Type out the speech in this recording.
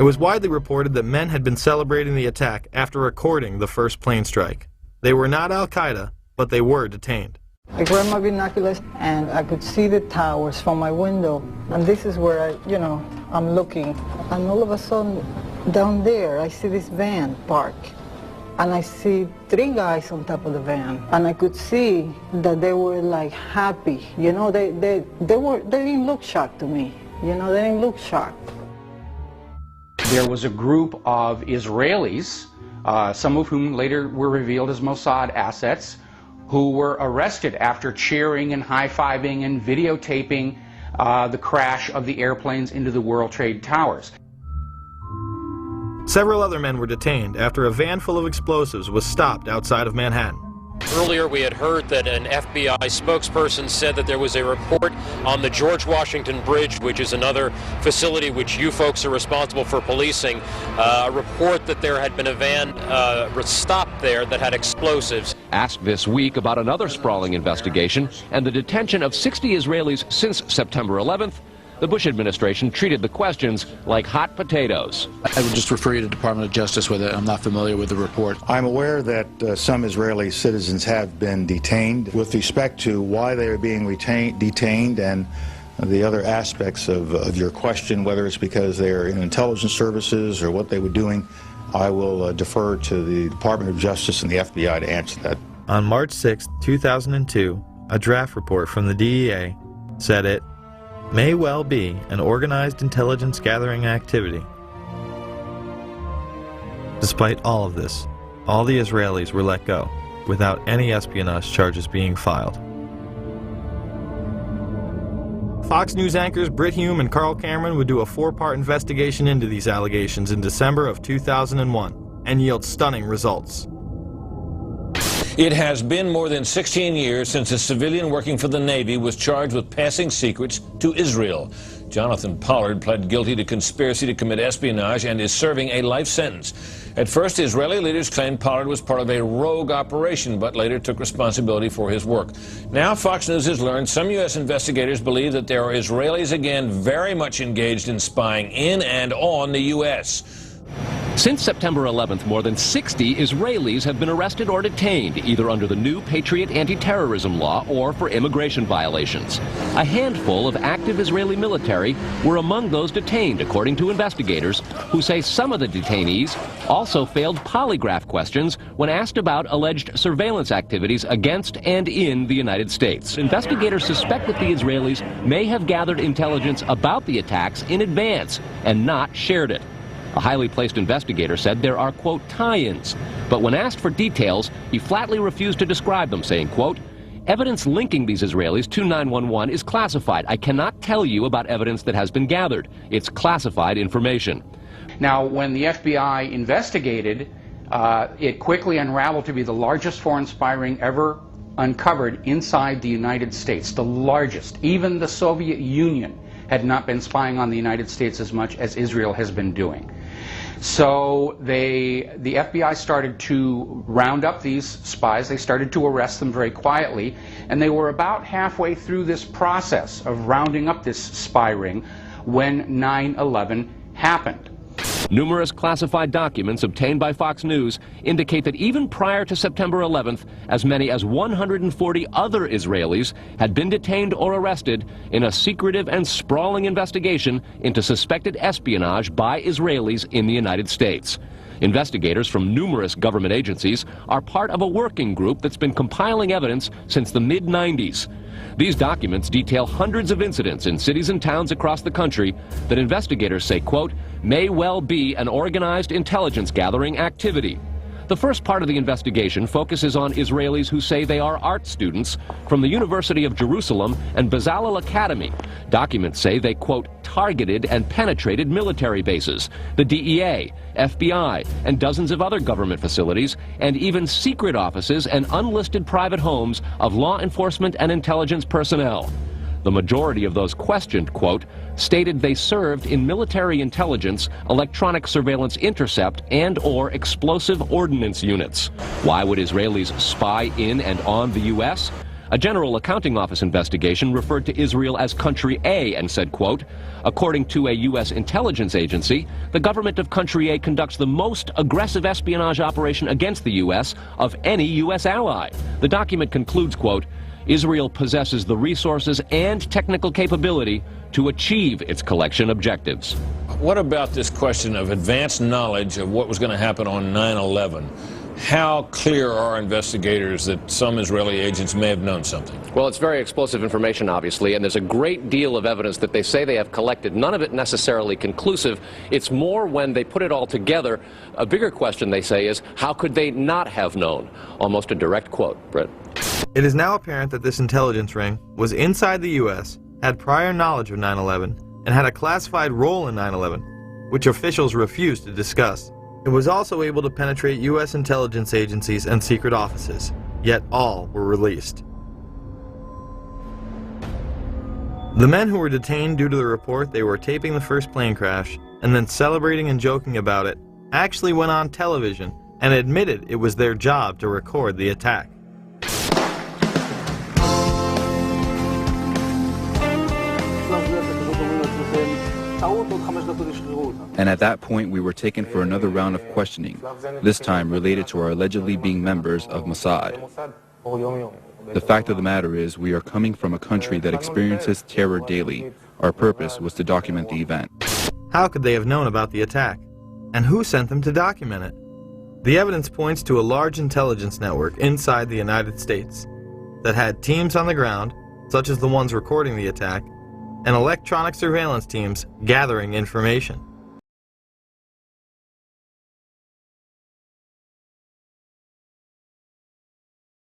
It was widely reported that men had been celebrating the attack after recording the first plane strike. They were not Al-Qaeda, but they were detained. I grabbed my binoculars and I could see the towers from my window. And this is where I'm looking. And all of a sudden, down there, I see this van park. And I see 3 guys on top of the van. And I could see that they were like happy. They didn't look shocked to me. They didn't look shocked. There was a group of Israelis, some of whom later were revealed as Mossad assets, who were arrested after cheering and high-fiving and videotaping the crash of the airplanes into the World Trade Towers. Several other men were detained after a van full of explosives was stopped outside of Manhattan. Earlier we had heard that an FBI spokesperson said that there was a report on the George Washington Bridge, which is another facility which you folks are responsible for policing, a report that there had been a van stopped there that had explosives. Asked this week about another sprawling investigation and the detention of 60 Israelis since September 11th, the Bush administration treated the questions like hot potatoes. I would just refer you to the Department of Justice with it. I'm not familiar with the report. I'm aware that some Israeli citizens have been detained. With respect to why they are being detained and the other aspects of your question, whether it's because they are in intelligence services or what they were doing, I will defer to the Department of Justice and the FBI to answer that. On March 6, 2002, a draft report from the DEA said it may well be an organized intelligence gathering activity. Despite all of this, all the Israelis were let go, without any espionage charges being filed. Fox News anchors Brit Hume and Carl Cameron would do a 4-part investigation into these allegations in December of 2001 and yield stunning results. It has been more than 16 years since a civilian working for the Navy was charged with passing secrets to Israel. Jonathan Pollard pled guilty to conspiracy to commit espionage and is serving a life sentence. At first, Israeli leaders claimed Pollard was part of a rogue operation, but later took responsibility for his work. Now, Fox News has learned some U.S. investigators believe that there are Israelis again very much engaged in spying in and on the U.S. Since September 11th, more than 60 Israelis have been arrested or detained, either under the new Patriot anti-terrorism law or for immigration violations. A handful of active Israeli military were among those detained, according to investigators, who say some of the detainees also failed polygraph questions when asked about alleged surveillance activities against and in the United States. Investigators suspect that the Israelis may have gathered intelligence about the attacks in advance and not shared it. A highly placed investigator said there are, quote, tie-ins, but when asked for details, he flatly refused to describe them, saying, quote, evidence linking these Israelis to 911 is classified. I cannot tell you about evidence that has been gathered. It's classified information. Now, when the FBI investigated, it quickly unraveled to be the largest foreign spy ring ever uncovered inside the United States, the largest. Even the Soviet Union had not been spying on the United States as much as Israel has been doing. So the FBI started to round up these spies. They started to arrest them very quietly, and they were about halfway through this process of rounding up this spy ring when 9/11 happened. Numerous classified documents obtained by Fox News indicate that even prior to September 11th, as many as 140 other Israelis had been detained or arrested in a secretive and sprawling investigation into suspected espionage by Israelis in the United States. Investigators from numerous government agencies are part of a working group that's been compiling evidence since the mid-90s. These documents detail hundreds of incidents in cities and towns across the country that investigators say, quote, may well be an organized intelligence gathering activity. The first part of the investigation focuses on Israelis who say they are art students from the University of Jerusalem and Bezalel Academy. Documents say they, quote, targeted and penetrated military bases, the DEA, FBI, and dozens of other government facilities, and even secret offices and unlisted private homes of law enforcement and intelligence personnel. The majority of those questioned, quote, stated they served in military intelligence, electronic surveillance intercept, and/or explosive ordnance units. Why would Israelis spy in and on the U.S.? A General Accounting Office investigation referred to Israel as Country A and said, quote, according to a U.S. intelligence agency, the government of Country A conducts the most aggressive espionage operation against the U.S. of any U.S. ally. The document concludes, quote, Israel possesses the resources and technical capability to achieve its collection objectives. What about this question of advanced knowledge of what was going to happen on 9/11? How clear are investigators that some Israeli agents may have known something? Well, it's very explosive information, obviously, and there's a great deal of evidence that they say they have collected, none of it necessarily conclusive. It's more when they put it all together. A bigger question, they say, is how could they not have known? Almost a direct quote, Britt. It is now apparent that this intelligence ring was inside the U.S., had prior knowledge of 9/11, and had a classified role in 9/11, which officials refused to discuss. It was also able to penetrate U.S. intelligence agencies and secret offices, yet all were released. The men who were detained due to the report they were taping the first plane crash and then celebrating and joking about it actually went on television and admitted it was their job to record the attack. And at that point, we were taken for another round of questioning, this time related to our allegedly being members of Mossad. The fact of the matter is, we are coming from a country that experiences terror daily. Our purpose was to document the event. How could they have known about the attack? And who sent them to document it? The evidence points to a large intelligence network inside the United States that had teams on the ground, such as the ones recording the attack, and electronic surveillance teams gathering information.